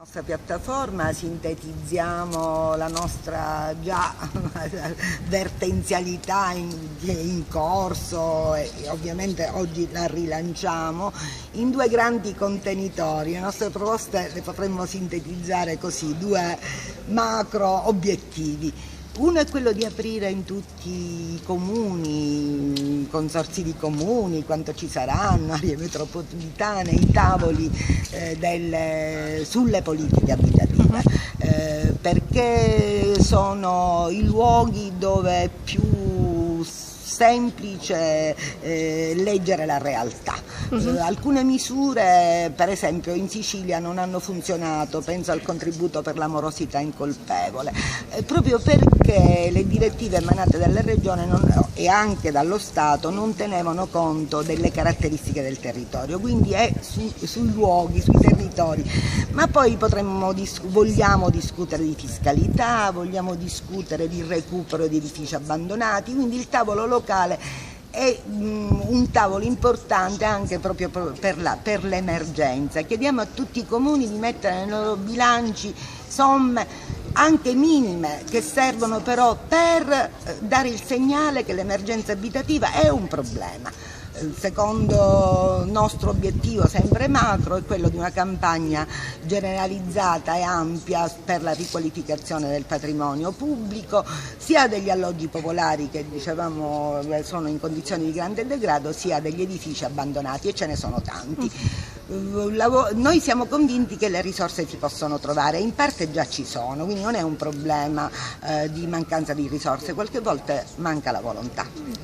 Nostra piattaforma sintetizziamo la nostra già vertenzialità in corso e ovviamente oggi la rilanciamo in due grandi contenitori. Le nostre proposte le potremmo sintetizzare così, due macro obiettivi. Uno è quello di aprire in tutti i comuni, consorzi di comuni, quanto ci saranno, aree metropolitane, i tavoli sulle politiche abitative, perché sono i luoghi dove è più semplice leggere la realtà. Alcune misure, per esempio in Sicilia, non hanno funzionato, penso al contributo per la morosità incolpevole, proprio perché le direttive emanate dalle regioni e anche dallo Stato non tenevano conto delle caratteristiche del territorio, quindi è sui luoghi, sui territori. Ma poi vogliamo discutere di fiscalità, vogliamo discutere di recupero di edifici abbandonati, quindi il tavolo locale è un tavolo importante anche proprio per l'emergenza. Chiediamo a tutti i comuni di mettere nei loro bilanci somme anche minime che servono però per dare il segnale che l'emergenza abitativa è un problema. Il secondo nostro obiettivo, sempre macro, è quello di una campagna generalizzata e ampia per la riqualificazione del patrimonio pubblico, sia degli alloggi popolari che dicevamo sono in condizioni di grande degrado, sia degli edifici abbandonati, e ce ne sono tanti. Noi siamo convinti che le risorse si possono trovare, in parte già ci sono, quindi non è un problema di mancanza di risorse, qualche volta manca la volontà.